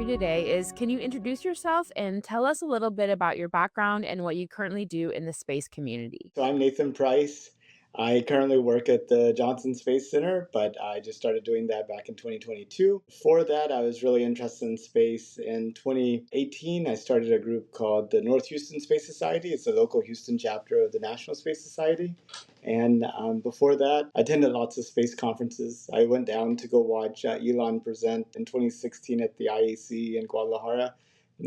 today is, can you introduce yourself and tell us a little bit about your background and what you currently do in the space community? So I'm Nathan Price. I currently work at the Johnson Space Center, but I just started doing that back in 2022. Before that, I was really interested in space. In 2018, I started a group called the North Houston Space Society. It's a local Houston chapter of the National Space Society. And before that, I attended lots of space conferences. I went down to go watch Elon present in 2016 at the IAC in Guadalajara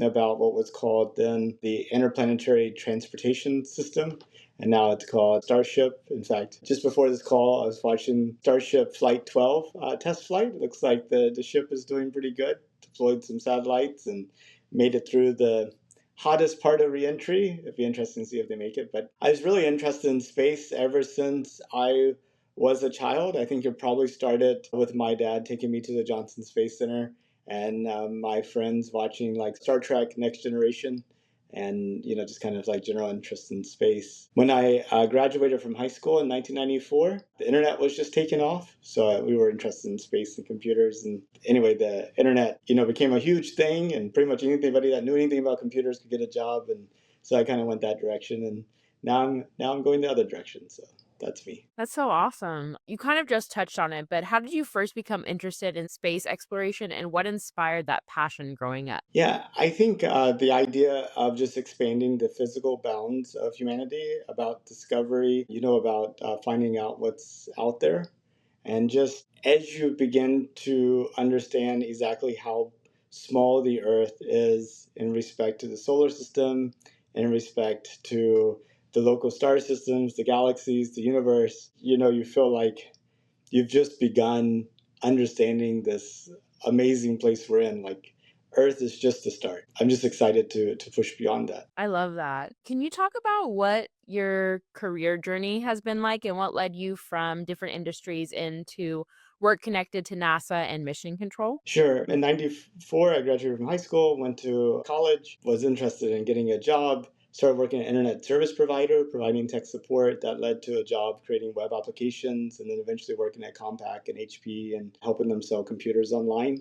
about what was called then the Interplanetary Transportation System, and now it's called Starship. In fact, just before this call, I was watching Starship Flight 12 test flight. It looks like the ship is doing pretty good. Deployed some satellites and made it through the hottest part of reentry. It'd be interesting to see if they make it. But I was really interested in space ever since I was a child. I think it probably started with my dad taking me to the Johnson Space Center and my friends watching like Star Trek Next Generation and just kind of like general interest in space. When I graduated from high school in 1994, the internet was just taking off, so we were interested in space and computers. And anyway, the internet became a huge thing, and pretty much anybody that knew anything about computers could get a job. And so I kind of went that direction, and now I'm going the other direction. So that's me. That's so awesome. You kind of just touched on it, but how did you first become interested in space exploration and what inspired that passion growing up? Yeah, I think the idea of just expanding the physical bounds of humanity, about discovery, about finding out what's out there. And just as you begin to understand exactly how small the Earth is in respect to the solar system, in respect to the local star systems, the galaxies, the universe, you feel like you've just begun understanding this amazing place we're in. Like Earth is just the start. I'm just excited to push beyond that. I love that. Can you talk about what your career journey has been like and what led you from different industries into work connected to NASA and mission control? Sure. In 94, I graduated from high school, went to college, was interested in getting a job, started working at an internet service provider, providing tech support. That led to a job creating web applications, and then eventually working at Compaq and HP and helping them sell computers online.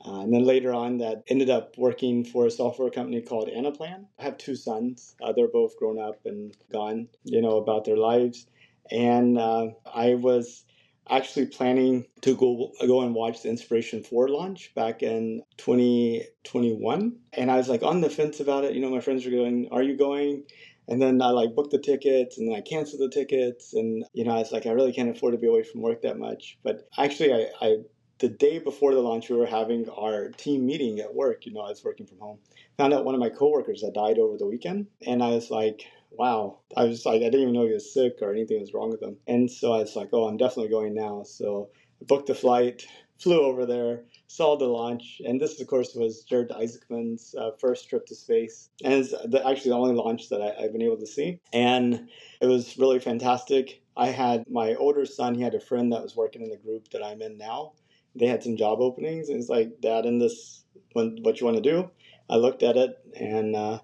And then later on, that ended up working for a software company called Anaplan. I have two sons. They're both grown up and gone, about their lives. And I was actually planning to go and watch the Inspiration 4 launch back in 2021. And I was like on the fence about it. My friends were going, "Are you going?" And then I like booked the tickets and then I canceled the tickets. And, I was like, I really can't afford to be away from work that much. But actually, I the day before the launch, we were having our team meeting at work. I was working from home. Found out one of my coworkers had died over the weekend. And I was like, wow. I was like, I didn't even know he was sick or anything was wrong with him. And so I was like, oh, I'm definitely going now. So I booked the flight, flew over there, saw the launch. And this, of course, was Jared Isaacman's first trip to space. And it's actually the only launch that I've been able to see. And it was really fantastic. I had my older son, he had a friend that was working in the group that I'm in now. They had some job openings, and it's like, "Dad, in this, what you want to do?" I looked at it, and a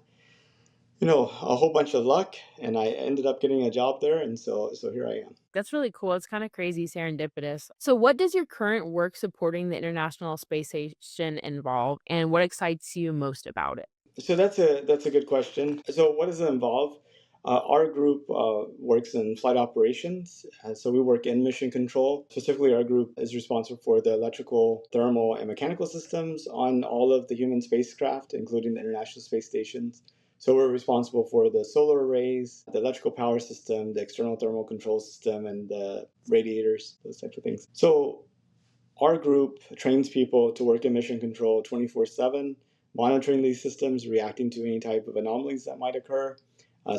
whole bunch of luck, and I ended up getting a job there, and so here I am. That's really cool. It's kind of crazy serendipitous. So, what does your current work supporting the International Space Station involve, and what excites you most about it? So that's a good question. So what does it involve? Our group works in flight operations, so we work in mission control. Specifically, our group is responsible for the electrical, thermal, and mechanical systems on all of the human spacecraft, including the International Space Stations. So we're responsible for the solar arrays, the electrical power system, the external thermal control system, and the radiators, those types of things. So our group trains people to work in mission control 24/7, monitoring these systems, reacting to any type of anomalies that might occur,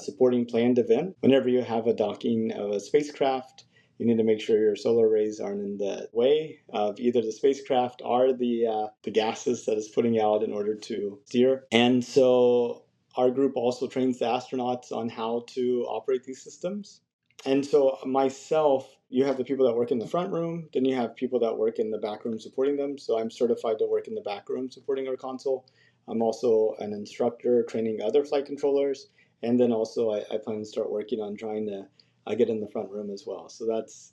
supporting planned event. Whenever you have a docking of a spacecraft, you need to make sure your solar arrays aren't in the way of either the spacecraft or the gases that it's putting out in order to steer. And so our group also trains the astronauts on how to operate these systems. And so myself, you have the people that work in the front room, then you have people that work in the back room supporting them. So I'm certified to work in the back room supporting our console. I'm also an instructor training other flight controllers. And then also I plan to start working on trying to get in the front room as well. So that's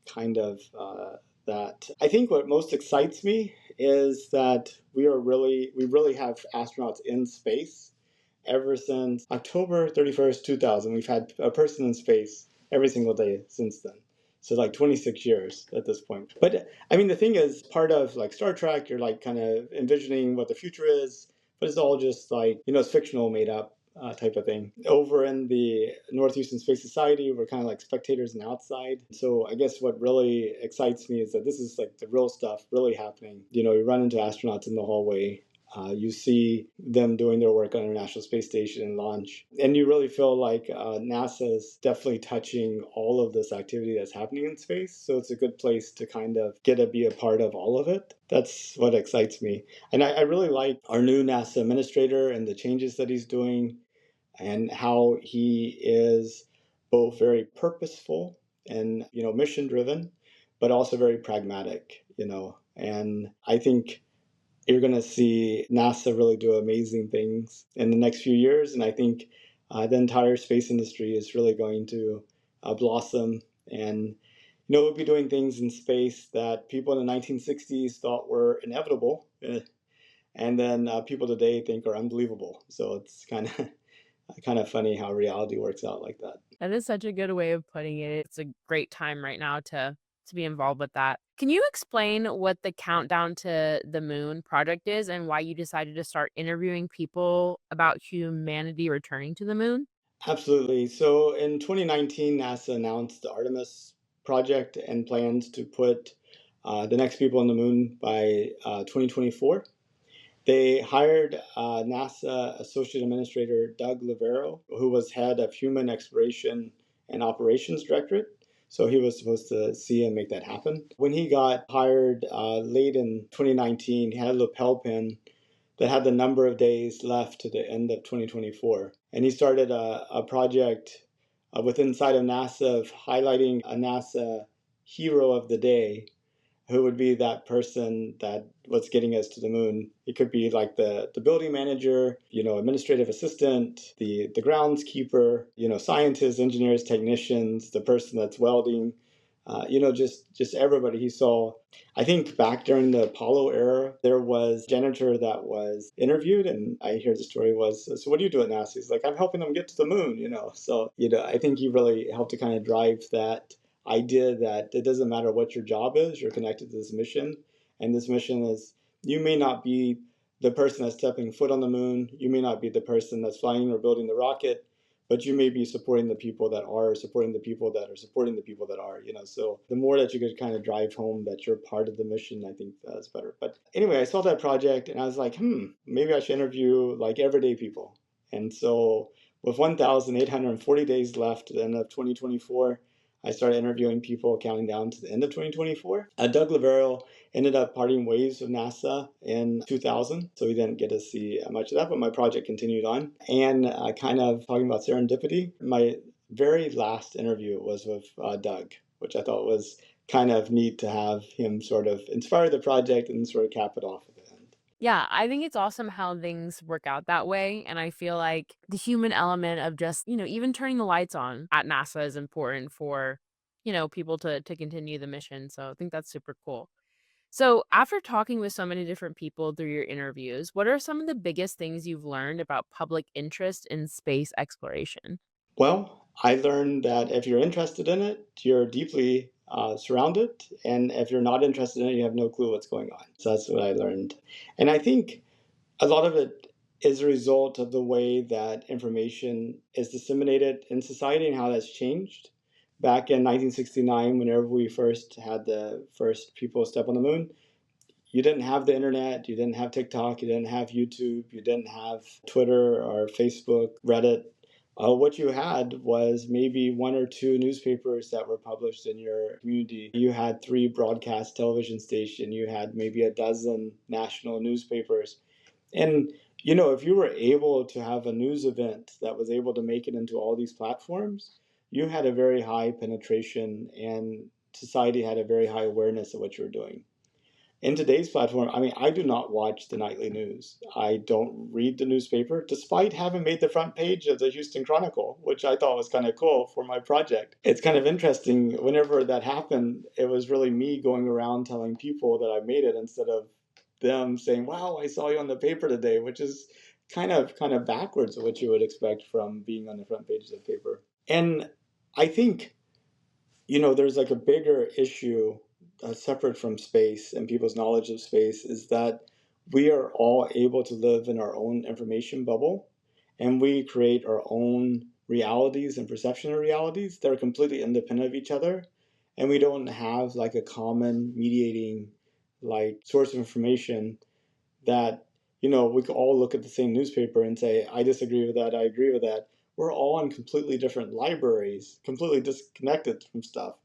kind of that I think what most excites me is that we really have astronauts in space ever since October 31st, 2000. We've had a person in space every single day since then. So like 26 years at this point. But I mean, the thing is, part of like Star Trek, you're like kind of envisioning what the future is, but it's all just like, it's fictional, made up type of thing. Over in the Northeastern Space Society, we're kind of like spectators and outside. So I guess what really excites me is that this is like the real stuff really happening. You run into astronauts in the hallway. You see them doing their work on the International Space Station and launch. And you really feel like NASA is definitely touching all of this activity that's happening in space. So it's a good place to kind of get to be a part of all of it. That's what excites me. And I really like our new NASA administrator and the changes that he's doing and how he is both very purposeful and, mission driven, but also very pragmatic. And I think you're going to see NASA really do amazing things in the next few years. And I think the entire space industry is really going to blossom. And, we'll be doing things in space that people in the 1960s thought were inevitable. And then people today think are unbelievable. So it's kind of funny how reality works out like that. That is such a good way of putting it. It's a great time right now to be involved with that. Can you explain what the Countdown to the Moon project is and why you decided to start interviewing people about humanity returning to the moon? Absolutely. So in 2019, NASA announced the Artemis project and plans to put the next people on the moon by 2024. They hired NASA Associate Administrator Doug Lavero, who was head of Human Exploration and Operations Directorate. So he was supposed to see and make that happen. When he got hired late in 2019, he had a lapel pin that had the number of days left to the end of 2024. And he started a project within inside of NASA of highlighting a NASA hero of the day who would be that person that was getting us to the moon. It could be like the building manager, administrative assistant, the groundskeeper, scientists, engineers, technicians, the person that's welding, just everybody he saw. I think back during the Apollo era, there was a janitor that was interviewed, and I hear the story was, so what do you do at NASA? He's like, I'm helping them get to the moon. So, I think he really helped to kind of drive that idea that it doesn't matter what your job is, you're connected to this mission. And this mission is, you may not be the person that's stepping foot on the moon, you may not be the person that's flying or building the rocket, but you may be supporting the people that are supporting the people that are supporting the people that are. So the more that you could kind of drive home that you're part of the mission, I think that's better. But anyway, I saw that project and I was like, maybe I should interview like everyday people. And so with 1,840 days left at the end of 2024, I started interviewing people counting down to the end of 2024. Doug Lavero ended up parting ways with NASA in 2000, so we didn't get to see much of that, but my project continued on. And kind of talking about serendipity, my very last interview was with Doug, which I thought was kind of neat to have him sort of inspire the project and sort of cap it off at the end. Yeah, I think it's awesome how things work out that way. And I feel like the human element of just, even turning the lights on at NASA is important for, people to continue the mission. So I think that's super cool. So, after talking with so many different people through your interviews, what are some of the biggest things you've learned about public interest in space exploration? Well, I learned that if you're interested in it, you're deeply surrounded. And if you're not interested in it, you have no clue what's going on. So that's what I learned. And I think a lot of it is a result of the way that information is disseminated in society and how that's changed. Back in 1969, whenever we first had the first people step on the moon, you didn't have the internet, you didn't have TikTok, you didn't have YouTube, you didn't have Twitter or Facebook, Reddit. What you had was maybe one or two newspapers that were published in your community. You had three broadcast television stations. You had maybe a dozen national newspapers. And if you were able to have a news event that was able to make it into all these platforms, you had a very high penetration and society had a very high awareness of what you were doing. In today's platform, I mean, I do not watch the nightly news. I don't read the newspaper, despite having made the front page of the Houston Chronicle, which I thought was kind of cool for my project. It's kind of interesting. Whenever that happened, it was really me going around telling people that I made it instead of them saying, "Wow, I saw you on the paper today," which is kind of backwards of what you would expect from being on the front page of the paper. And I think there's like a bigger issue separate from space and people's knowledge of space is that we are all able to live in our own information bubble and we create our own realities and perception of realities that are completely independent of each other. And we don't have like a common mediating like source of information that we could all look at the same newspaper and say, I disagree with that, I agree with that. We're all in completely different libraries, completely disconnected from stuff.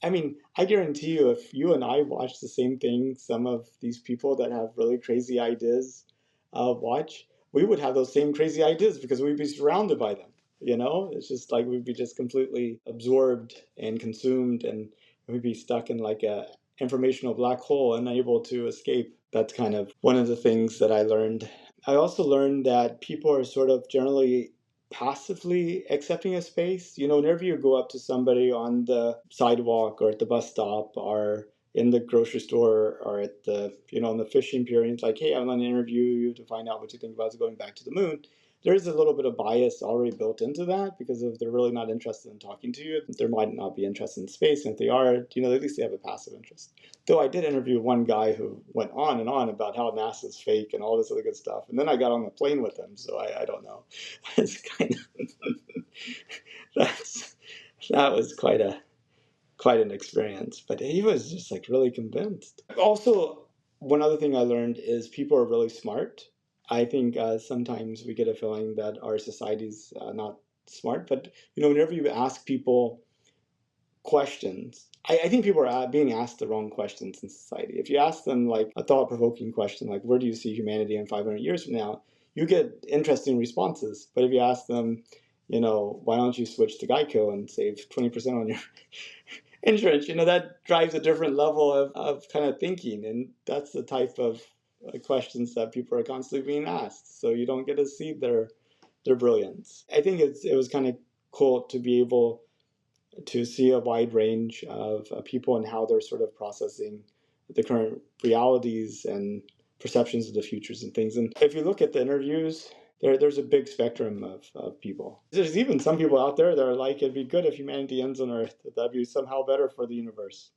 I mean, I guarantee you, if you and I watch the same thing, some of these people that have really crazy ideas watch, we would have those same crazy ideas because we'd be surrounded by them. It's just like we'd be just completely absorbed and consumed, and we'd be stuck in like a informational black hole, unable to escape. That's kind of one of the things that I learned. I also learned that people are sort of generally passively accepting a space. Whenever you go up to somebody on the sidewalk or at the bus stop or in the grocery store or at the, on the fishing pier, and it's like, hey, I'm going to interview you to find out what you think about going back to the moon. There's a little bit of bias already built into that because if they're really not interested in talking to you, they might not be interested in space. And if they are, at least they have a passive interest. Though I did interview one guy who went on and on about how NASA's fake and all this other good stuff. And then I got on the plane with him, so I don't know. It's kind of that's that was quite an experience. But he was just like really convinced. Also, one other thing I learned is people are really smart. I think sometimes we get a feeling that our society's not smart, but whenever you ask people questions. I think people are being asked the wrong questions in society. If you ask them like a thought provoking question, like, where do you see humanity in 500 years from now? You get interesting responses. But if you ask them, why don't you switch to Geico and save 20% on your insurance? That drives a different level of kind of thinking. And that's the type of questions that people are constantly being asked. So you don't get to see their brilliance. I think it was kind of cool to be able to see a wide range of people and how they're sort of processing the current realities and perceptions of the futures and things. And if you look at the interviews, there's a big spectrum of people. There's even some people out there that are like, it'd be good if humanity ends on Earth. That'd be somehow better for the universe.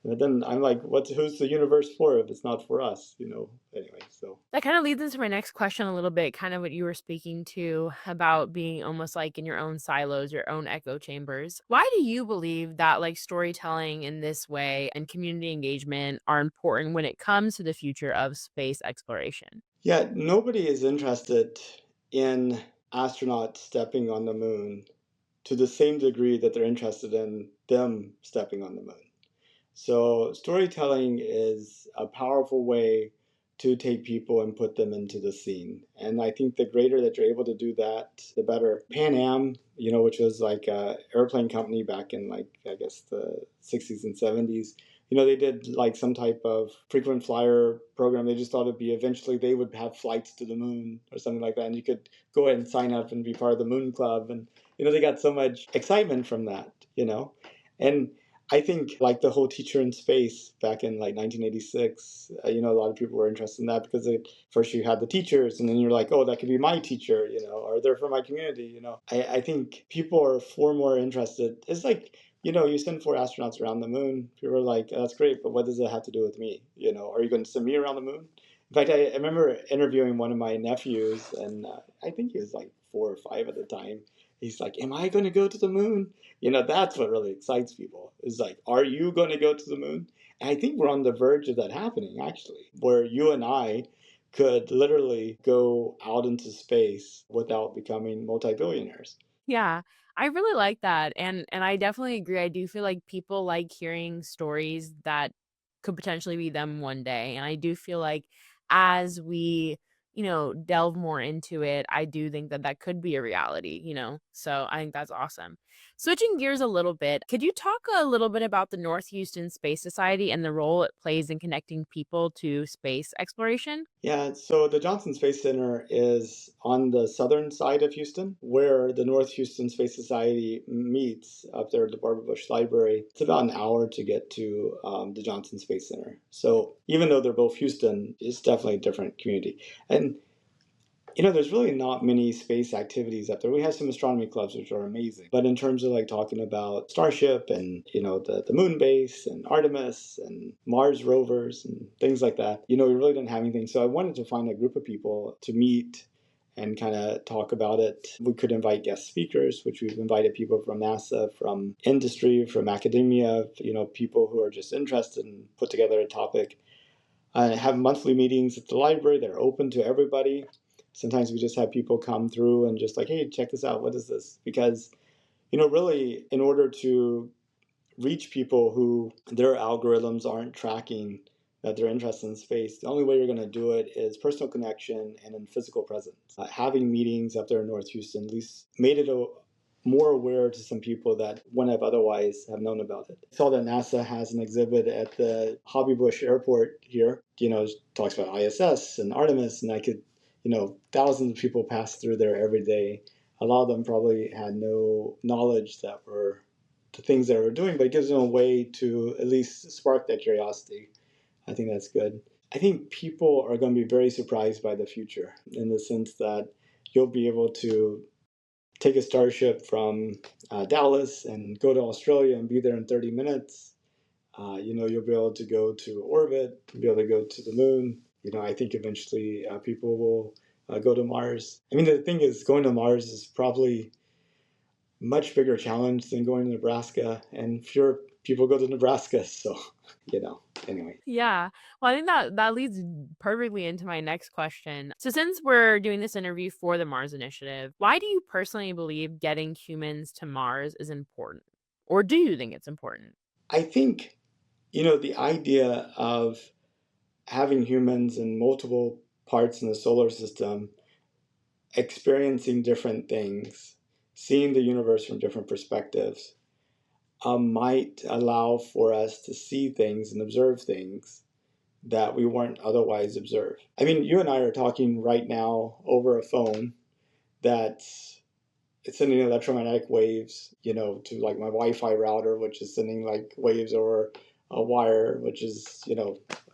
And then I'm like, who's the universe for if it's not for us? Anyway, so. That kind of leads into my next question a little bit, kind of what you were speaking to about being almost like in your own silos, your own echo chambers. Why do you believe that like storytelling in this way and community engagement are important when it comes to the future of space exploration? Yeah, nobody is interested in astronauts stepping on the moon to the same degree that they're interested in them stepping on the moon. So, storytelling is a powerful way to take people and put them into the scene. And I think the greater that you're able to do that, the better. Pan Am, which was like a airplane company back in like, I guess the 60s and 70s, they did like some type of frequent flyer program. They just thought it'd be eventually they would have flights to the moon or something like that. And you could go ahead and sign up and be part of the Moon Club. And, they got so much excitement from that. And I think like the whole teacher in space back in like 1986, a lot of people were interested in that because first you had the teachers and then you're like, oh, that could be my teacher, or they're from my community. I think people are far more interested. It's like, you send 4 astronauts around the moon. People are like, that's great, but what does it have to do with me? Are you going to send me around the moon? In fact, I remember interviewing one of my nephews, and I think he was like 4 or 5 at the time. He's like, am I going to go to the moon? That's what really excites people is like, are you going to go to the moon? And I think we're on the verge of that happening, actually, where you and I could literally go out into space without becoming multi-billionaires. Yeah, I really like that, and I definitely agree. I do feel like people like hearing stories that could potentially be them one day, and I do feel like as we delve more into it, I do think that that could be a reality. So I think that's awesome. Switching gears a little bit, could you talk a little bit about the North Houston Space Society and the role it plays in connecting people to space exploration? Yeah, so the Johnson Space Center is on the southern side of Houston, where the North Houston Space Society meets up there at the Barbara Bush Library. It's about an hour to get to the Johnson Space Center. So even though they're both Houston, it's definitely a different community. And there's really not many space activities up there. We have some astronomy clubs, which are amazing. But in terms of like talking about Starship and, the moon base and Artemis and Mars rovers and things like that, we really didn't have anything. So I wanted to find a group of people to meet and kind of talk about it. We could invite guest speakers, which we've invited people from NASA, from industry, from academia, people who are just interested and put together a topic. I have monthly meetings at the library. They're open to everybody. Sometimes we just have people come through and just like, hey, check this out. What is this? Because, really, in order to reach people who their algorithms aren't tracking that they're interested in space, the only way you're going to do it is personal connection and in physical presence. Having meetings up there in North Houston at least made it more aware to some people that wouldn't have otherwise have known about it. I saw that NASA has an exhibit at the Hobby Bush Airport here. It talks about ISS and Artemis, and I could, thousands of people pass through there every day. A lot of them probably had no knowledge that were the things that we're doing, but it gives them a way to at least spark that curiosity. I think that's good. I think people are going to be very surprised by the future in the sense that you'll be able to take a starship from Dallas and go to Australia and be there in 30 minutes. You'll be able to go to orbit, be able to go to the moon. I think eventually people will go to Mars. I mean, the thing is, going to Mars is probably much bigger challenge than going to Nebraska, and fewer people go to Nebraska. So, anyway. Yeah. Well, I think that leads perfectly into my next question. So since we're doing this interview for the Mars Initiative, why do you personally believe getting humans to Mars is important? Or do you think it's important? I think, the idea of having humans in multiple parts in the solar system experiencing different things, seeing the universe from different perspectives, might allow for us to see things and observe things that we weren't otherwise observe. I mean, you and I are talking right now over a phone that's it's sending electromagnetic waves, to like my Wi-Fi router, which is sending like waves over a wire, which is,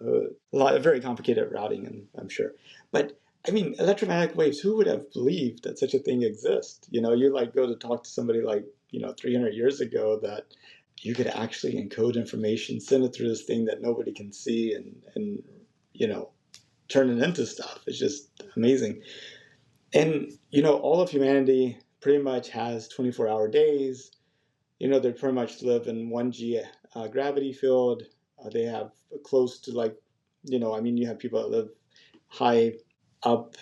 very complicated routing, and I'm sure. But I mean, electromagnetic waves. Who would have believed that such a thing exists? You like go to talk to somebody like 300 years ago that you could actually encode information, send it through this thing that nobody can see, and you know turn it into stuff. It's just amazing. And all of humanity pretty much has 24-hour days. They pretty much live in 1G gravity field. They have close to like, I mean, you have people that live high up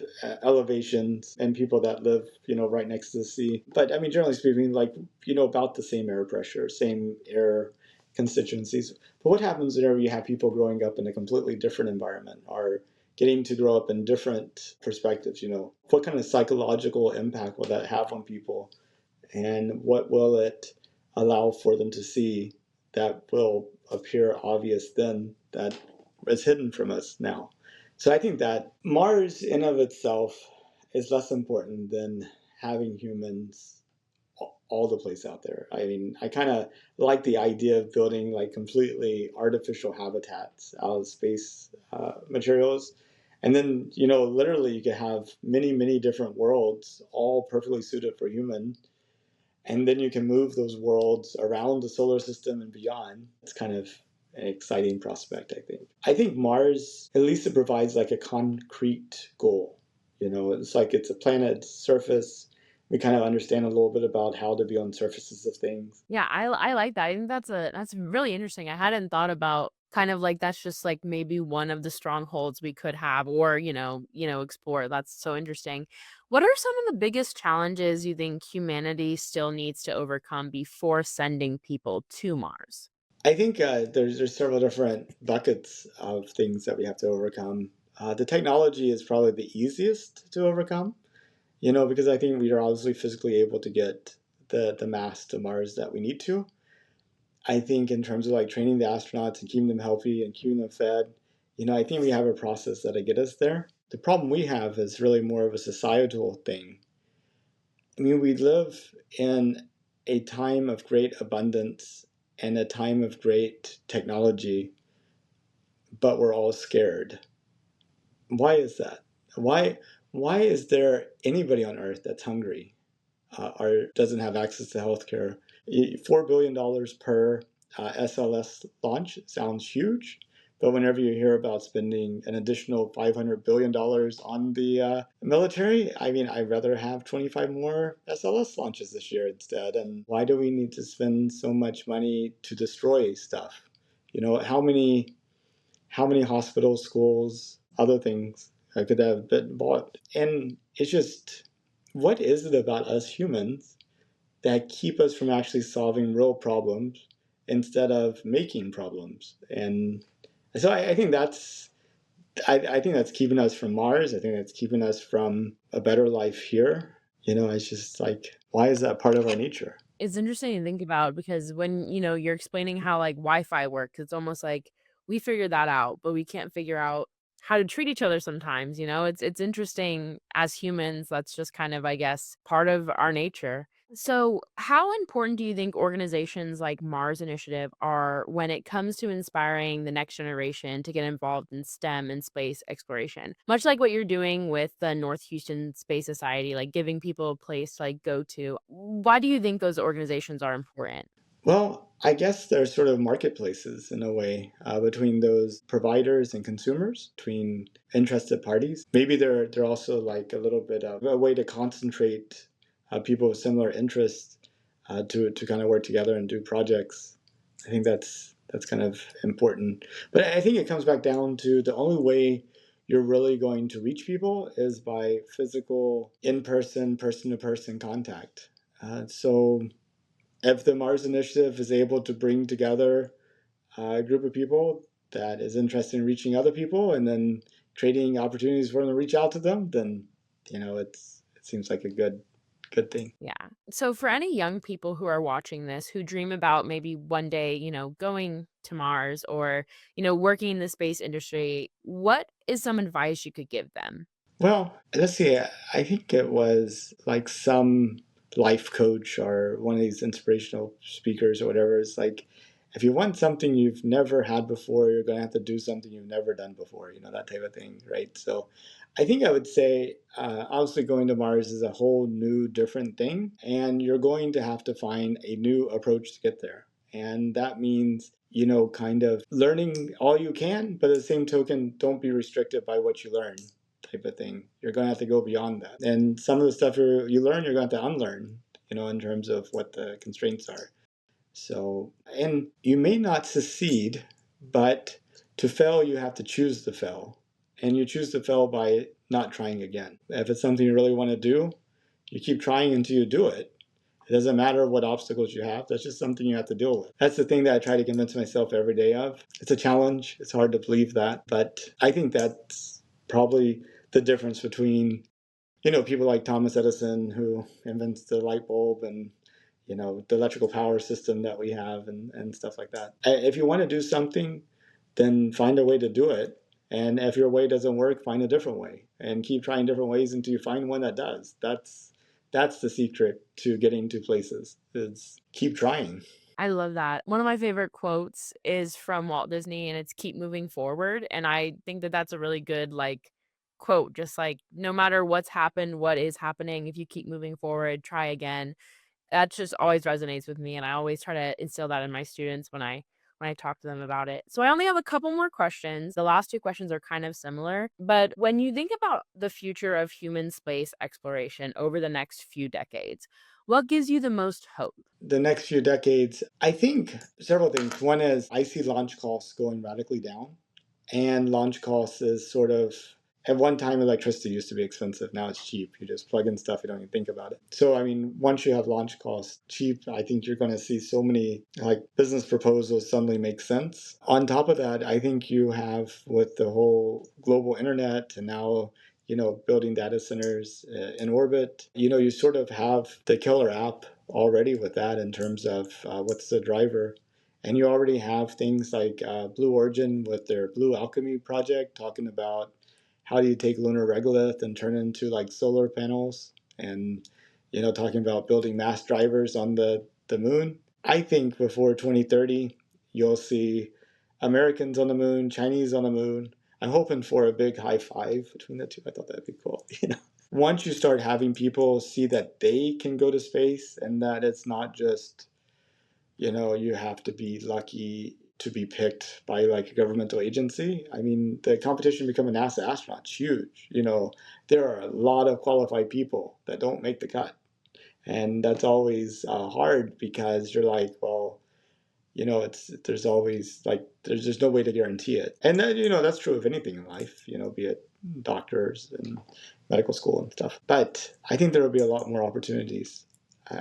elevations and people that live, right next to the sea. But I mean, generally speaking, like, about the same air pressure, same air constituencies. But what happens whenever you have people growing up in a completely different environment or getting to grow up in different perspectives? What kind of psychological impact will that have on people? And what will it allow for them to see that will appear obvious then that is hidden from us now? So I think that Mars in of itself is less important than having humans all the place out there. I mean, I kind of like the idea of building like completely artificial habitats out of space materials. And then, literally you could have many, many different worlds, all perfectly suited for human. And then you can move those worlds around the solar system and beyond. It's kind of an exciting prospect, I think. I think Mars, at least it provides like a concrete goal. It's like it's a planet's surface. We kind of understand a little bit about how to be on surfaces of things. Yeah, I like that. I think that's really interesting. I hadn't thought about kind of like that's just like maybe one of the strongholds we could have or, explore. That's so interesting. What are some of the biggest challenges you think humanity still needs to overcome before sending people to Mars? I think there's several different buckets of things that we have to overcome. The technology is probably the easiest to overcome, because I think we are obviously physically able to get the mass to Mars that we need to. I think in terms of like training the astronauts and keeping them healthy and keeping them fed, I think we have a process that'll get us there. The problem we have is really more of a societal thing. I mean, we live in a time of great abundance and a time of great technology, but we're all scared. Why is that? Why why is there anybody on Earth that's hungry, or doesn't have access to healthcare? $4 billion per SLS launch sounds huge, but whenever you hear about spending an additional $500 billion on the military, I mean, I'd rather have 25 more SLS launches this year instead. And why do we need to spend so much money to destroy stuff? How many hospitals, schools, other things could have been bought? And it's just, what is it about us humans that keep us from actually solving real problems instead of making problems? And so I think I think that's keeping us from Mars. I think that's keeping us from a better life here. It's just like, why is that part of our nature? It's interesting to think about because when, you're explaining how, like, Wi-Fi works, it's almost like we figured that out, but we can't figure out how to treat each other sometimes, you know? It's interesting as humans, that's just kind of, I guess, part of our nature. So, how important do you think organizations like Mars Initiative are when it comes to inspiring the next generation to get involved in STEM and space exploration? Much like what you're doing with the North Houston Space Society, like giving people a place to like go to. Why do you think those organizations are important? Well, I guess there's sort of marketplaces in a way between those providers and consumers, between interested parties. Maybe they're also like a little bit of a way to concentrate people with similar interests to kind of work together and do projects. I think that's kind of important. But I think it comes back down to the only way you're really going to reach people is by physical, in-person, person-to-person contact. So if the Mars Initiative is able to bring together a group of people that is interested in reaching other people and then creating opportunities for them to reach out to them, then it seems like a good thing. Yeah. So for any young people who are watching this who dream about maybe one day, going to Mars or, working in the space industry, what is some advice you could give them? Well, let's see. I think it was like some life coach or one of these inspirational speakers or whatever. It's like, if you want something you've never had before, you're going to have to do something you've never done before, that type of thing, right? So I think I would say, obviously, going to Mars is a whole new, different thing, and you're going to have to find a new approach to get there. And that means, kind of learning all you can, but at the same token, don't be restricted by what you learn type of thing. You're going to have to go beyond that. And some of the stuff you learn, you're going to have to unlearn, in terms of what the constraints are. So, and you may not succeed, but to fail, you have to choose to fail. And you choose to fail by not trying again. If it's something you really want to do, you keep trying until you do it. It doesn't matter what obstacles you have. That's just something you have to deal with. That's the thing that I try to convince myself every day of. It's a challenge. It's hard to believe that. But I think that's probably the difference between, people like Thomas Edison, who invents the light bulb, and, the electrical power system that we have, and stuff like that. If you want to do something, then find a way to do it. And if your way doesn't work, find a different way and keep trying different ways until you find one that does. That's the secret to getting to places, is keep trying. I love that. One of my favorite quotes is from Walt Disney and it's keep moving forward. And I think that that's a really good like quote, just like no matter what's happened, what is happening, if you keep moving forward, try again. That just always resonates with me, and I always try to instill that in my students when I talk to them about it. So I only have a couple more questions. The last 2 questions are kind of similar, but when you think about the future of human space exploration over the next few decades, what gives you the most hope? The next few decades, I think several things. One is I see launch costs going radically down, and launch costs is sort of At one time, electricity used to be expensive. Now it's cheap. You just plug in stuff, you don't even think about it. So, I mean, once you have launch costs cheap, I think you're going to see so many like business proposals suddenly make sense. On top of that, I think you have with the whole global internet and now building data centers in orbit, you sort of have the killer app already with that in terms of what's the driver. And you already have things like Blue Origin with their Blue Alchemy project talking about how do you take lunar regolith and turn it into like solar panels and talking about building mass drivers on the moon. I think before 2030 you'll see Americans on the moon, Chinese on the moon. I'm hoping for a big high five between the two. I thought that'd be cool. Once you start having people see that they can go to space and that it's not just you have to be lucky to be picked by like a governmental agency. I mean, the competition to become a NASA astronaut is huge. There are a lot of qualified people that don't make the cut. And that's always hard because you're like, well, there's always like, there's just no way to guarantee it. And then, that's true of anything in life, be it doctors and medical school and stuff. But I think there will be a lot more opportunities.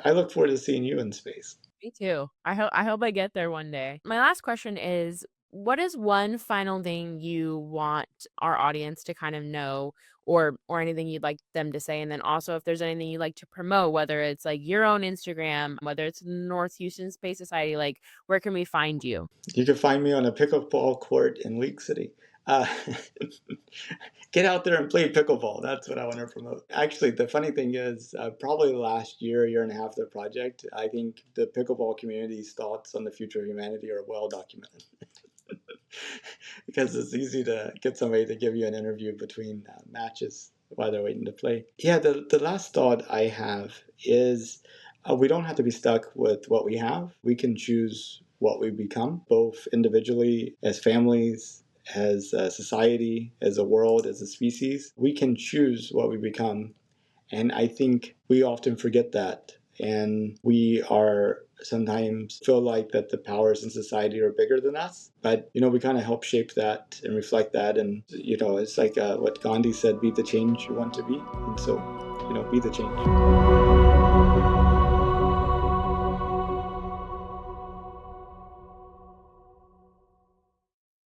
I look forward to seeing you in space. Me too. I hope I get there one day. My last question is, what is one final thing you want our audience to kind of know, or anything you'd like them to say? And then also if there's anything you'd like to promote, whether it's like your own Instagram, whether it's North Houston Space Society, like where can we find you? You can find me on a pickleball court in League City. Uh, get out there and play pickleball. That's what I want to promote. Actually, the funny thing is, probably the last year and a half of the project, I think the pickleball community's thoughts on the future of humanity are well documented. Because it's easy to get somebody to give you an interview between matches while they're waiting to play. Yeah, the last thought I have is we don't have to be stuck with what we have. We can choose what we become, both individually, as families, as a society, as a world, as a species. We can choose what we become. And I think we often forget that. And we are sometimes feel like that the powers in society are bigger than us. But, we kind of help shape that and reflect that. And, it's like what Gandhi said, be the change you want to be. And so, be the change.